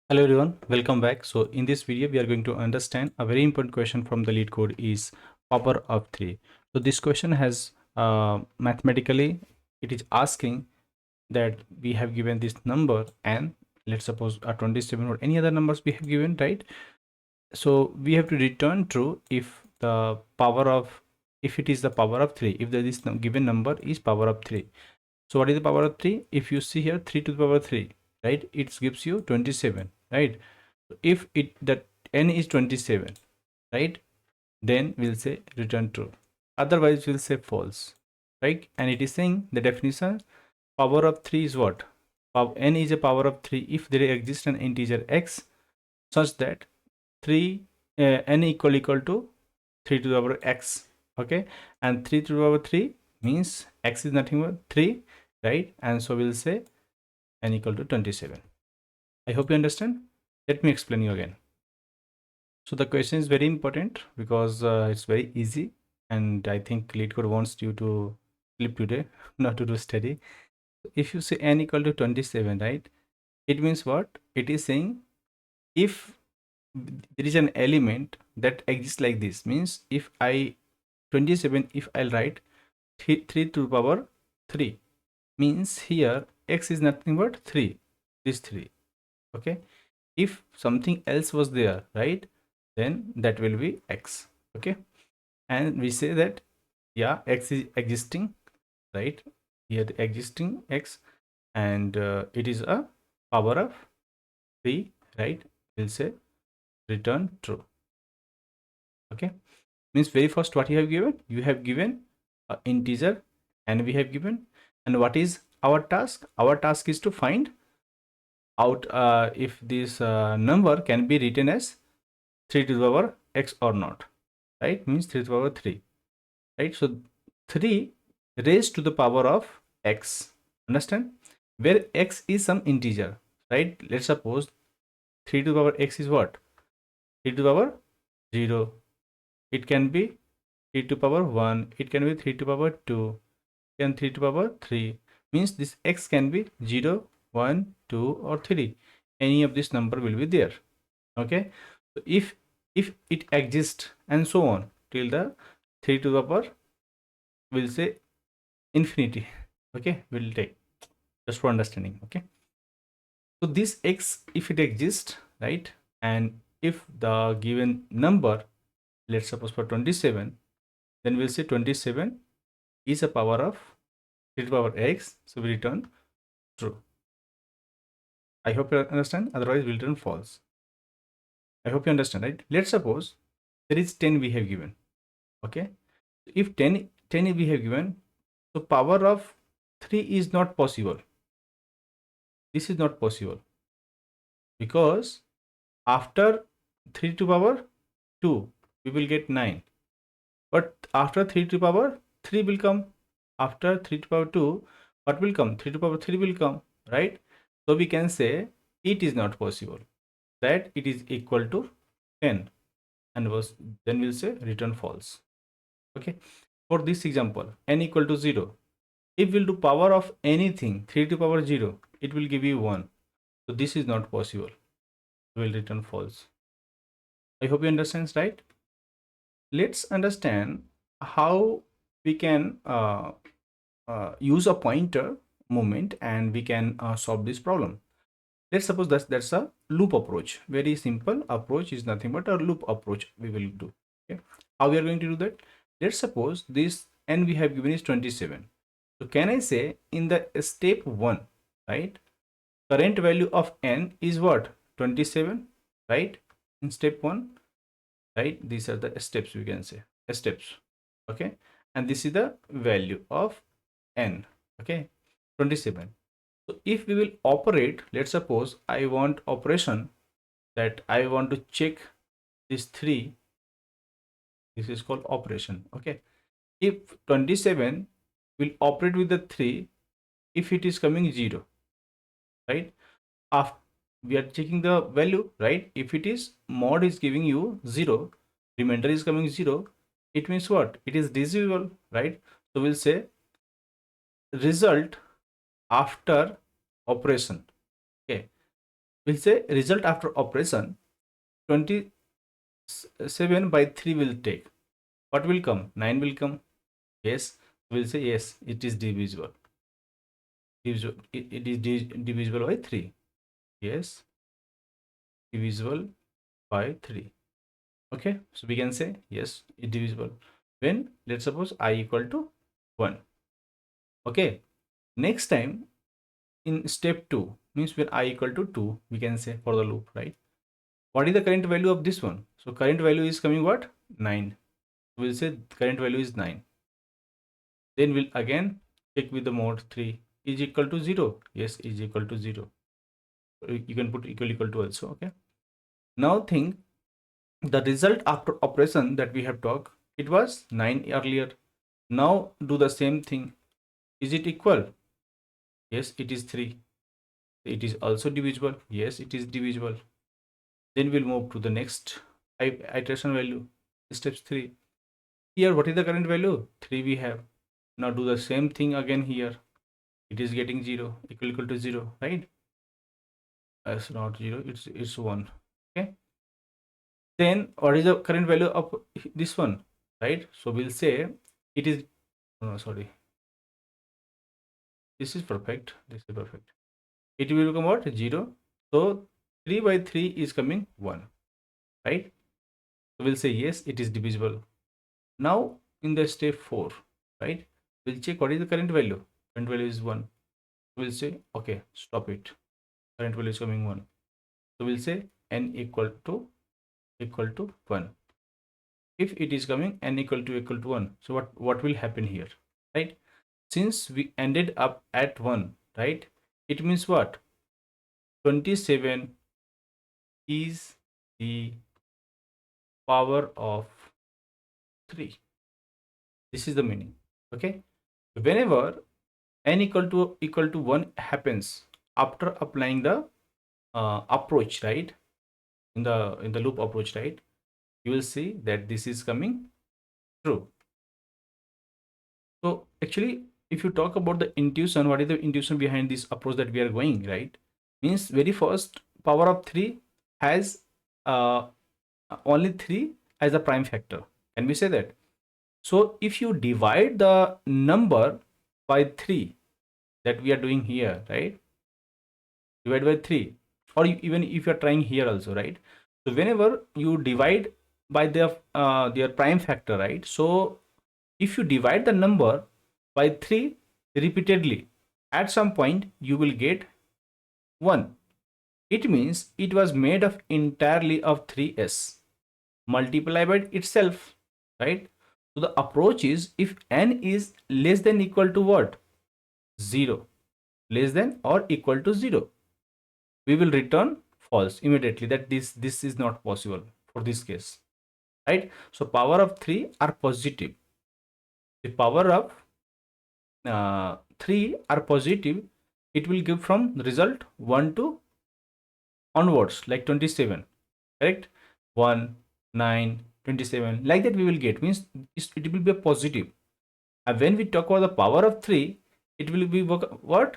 Hello everyone, welcome back. So in this video, we are going to understand a very important question from the Leetcode is power of 3. So this question has mathematically, it is asking that we have given this number and let's suppose a 27 or any other numbers we have given, right? So we have to return true if the power of, if it is the power of 3, if this given number is power of 3. So what is the power of 3? If you see here 3 to the power 3, right? It gives you 27, right? If it that n is 27, right, then we'll say return true, otherwise we'll say false, right? And it is saying the definition power of 3 is what? N is a power of 3 if there exists an integer x such that 3 n equal to 3 to the power x, okay, and 3 to the power 3 means x is nothing but 3, right? And so we'll say n equal to 27. I hope you understand. Let me explain you again. So the question is very important because it's very easy, and I think Leetcode wants you to sleep today, not to do study. If you say n equal to 27, right, it means what? It is saying if there is an element that exists like this, means if I 27, if I'll write 3 to the power 3, means here x is nothing but 3, this 3, okay. If something else was there, right, then that will be x, okay. And we say that yeah, x is existing, right, here the existing x, and it is a power of 3, right? We'll say return true, okay. Means very first what you have given a integer, and we have given, and what is our task? Our task is to find out if this number can be written as 3 to the power x or not, right? Means 3 to the power 3, right? So 3 raised to the power of x, understand, where x is some integer, right? Let's suppose 3 to the power x is what? 3 to the power 0, it can be 3 to the power 1, it can be 3 to the power 2, and 3 to the power 3, means this x can be 0, 1, 2 or 3, any of this number will be there, okay. So if it exists and so on till the 3 to the power, we'll say infinity, okay, we'll take just for understanding, okay. So this x, if it exists, right, and if the given number, let's suppose for 27, then we'll say 27 is a power of 3 to the power x, so we return true. I hope you understand, otherwise we'll return false. I hope you understand, right? Let's suppose there is 10 we have given, okay. If 10 we have given, so power of 3 is not possible. This is not possible because after 3 to power 2 we will get 9, but after 3 to power 3 will come, after 3 to power 2 what will come? 3 to power 3 will come, right? So we can say it is not possible that it is equal to 10, and then we'll say return false, okay. For this example, n equal to 0, if we'll do power of anything 3 to power 0, it will give you 1, so this is not possible, will return false. I hope you understand, right? Let's understand how we can use a pointer movement and we can solve this problem. Let's suppose that's a loop approach. Very simple approach, is nothing but a loop approach we will do, okay. How we are going to do that? Let's suppose this n we have given is 27. So can I say in the step 1, right, current value of n is what? 27, right? In step 1, right, these are the steps, we can say steps, okay, and this is the value of n, okay, 27. So if we will operate, let's suppose I want operation that I want to check this 3, this is called operation, okay. If 27 will operate with the 3, if it is coming 0, right, after we are checking the value, right, if it is mod is giving you 0, remainder is coming 0, it means what? It is divisible, right? So we'll say result after operation, okay. We'll say result after operation 27 by 3 will take. What will come? 9 will come. Yes. We'll say yes, it is divisible. It is divisible by 3. Yes. Divisible by 3. Okay. So we can say yes, it divisible. When, let's suppose I equal to 1. Okay. Next time in step 2 means when I equal to 2, we can say for the loop, right? What is the current value of this one? So current value is coming what? 9. We'll say current value is 9. Then we'll again check with the mode 3 is equal to 0. Yes, is equal to 0. You can put equal to also. Okay. Now think the result after operation that we have talked, it was 9 earlier. Now do the same thing. Is it equal? Yes, it is 3. It is also divisible. Yes, it is divisible. Then we'll move to the next iteration value, steps 3. Here, what is the current value? 3 we have. Now do the same thing again here. It is getting 0, equal to 0, right? It's not 0, it's 1. Okay. Then what is the current value of this one, right? So we'll say it is, no, sorry. This is perfect. This is perfect. It will become what? 0. So 3 by 3 is coming 1, right? So we'll say yes, it is divisible. Now in the step 4, right? We'll check what is the current value. Current value is 1. We'll say okay, stop it. Current value is coming 1. So we'll say n equal to 1. If it is coming n equal to 1, so what will happen here, right? Since we ended up at 1, right? It means what? 27 is the power of 3. This is the meaning. Okay. Whenever n equal to 1 happens after applying the approach, right? In the loop approach, right? You will see that this is coming true. So actually, if you talk about the intuition, what is the intuition behind this approach that we are going, right? Means very first, power of 3 has uh, only 3 as a prime factor. Can we say that? So if you divide the number by 3 that we are doing here, right? Divide by 3, or even if you are trying here also, right? So whenever you divide by their prime factor, right? So if you divide the number by 3 repeatedly, at some point you will get 1. It means it was made of entirely of 3s multiplied by itself, right? So the approach is, if n is less than equal to what? 0. Less than or equal to 0. We will return false immediately, that this is not possible for this case, right? So power of 3 are positive. The power of 3 are positive, it will give from result 1 to onwards, like 27, correct? 1, 9, 27, like that we will get, means it will be a positive. And when we talk about the power of 3, it will be what?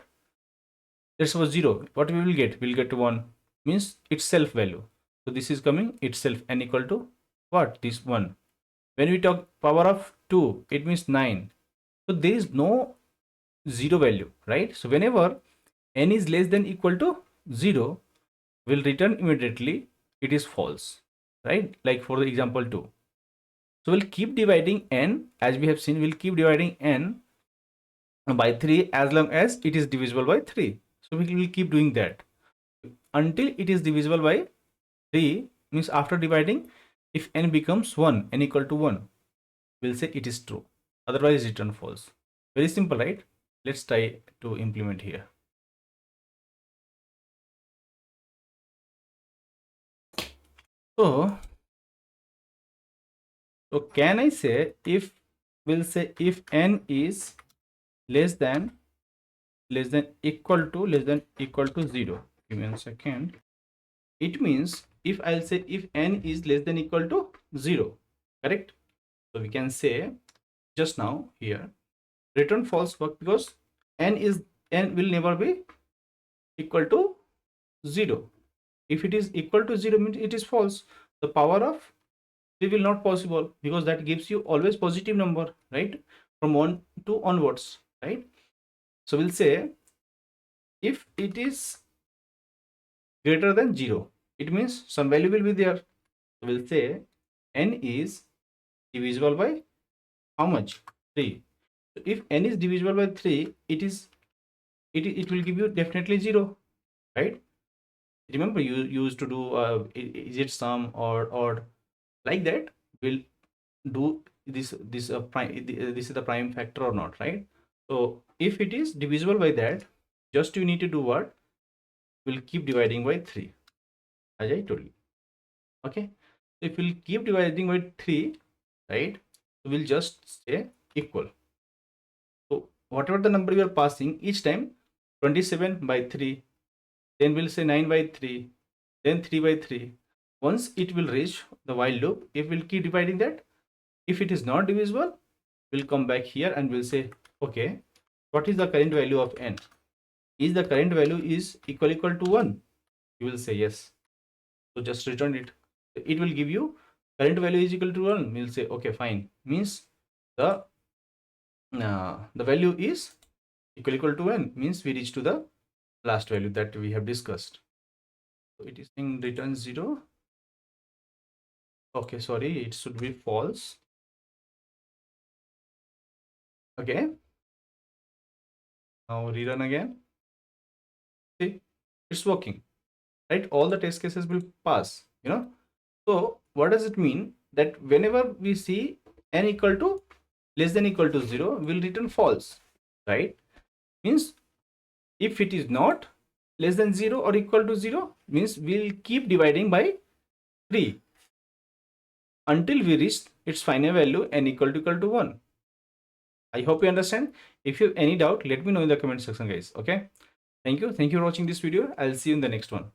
Let's suppose 0, what we will get? We'll get 1, means its self value. So this is coming itself, n equal to what? This 1. When we talk power of 2, it means 9. So there is no 0 value, right? So whenever n is less than equal to 0, will return immediately it is false, right? Like for the example 2. So we'll keep dividing n, as we have seen, we'll keep dividing n by 3 as long as it is divisible by 3. So we will keep doing that until it is divisible by 3, means after dividing, if n becomes 1, n equal to 1, we'll say it is true, otherwise return false. Very simple, right? Let's try to implement here. So can I say, if we'll say if n is less than equal to 0, give me a second. It means if I'll say if n is less than equal to 0, correct? So we can say just now here return false work, because n will never be equal to 0. If it is equal to 0 means it is false. The power of 3 will not possible, because that gives you always positive number, right? From 1 to onwards, right? So we'll say if it is greater than 0, it means some value will be there. So we'll say n is divisible by how much? 3. So if n is divisible by 3, it will give you definitely 0, right? Remember, you used to do is it sum or odd, like that. We'll do this prime, this is the prime factor or not, right? So if it is divisible by that, just you need to do what? We'll keep dividing by 3, as I told you. Okay, so if we'll keep dividing by 3, right, so we'll just say equal. So whatever the number we are passing each time, 27 by 3, then we'll say 9 by 3, then 3 by 3. Once it will reach the while loop, if we'll keep dividing that, if it is not divisible, we'll come back here and we'll say, okay, what is the current value of n? Is the current value is equal to 1? You will say yes. So just return it. It will give you current value is equal to 1. We'll say, okay, fine. Means the value is equal to n. Means we reach to the last value that we have discussed. So it is saying return 0. Okay, sorry, it should be false. Okay. Now rerun again. See, it's working, right? All the test cases will pass, you know. So what does it mean? That whenever we see n equal to less than equal to 0, will return false, right? Means if it is not less than 0 or equal to 0, means we'll keep dividing by 3 until we reach its final value n equal to 1. I hope you understand. If you have any doubt, let me know in the comment section, guys. Okay, thank you for watching this video. I'll see you in the next one.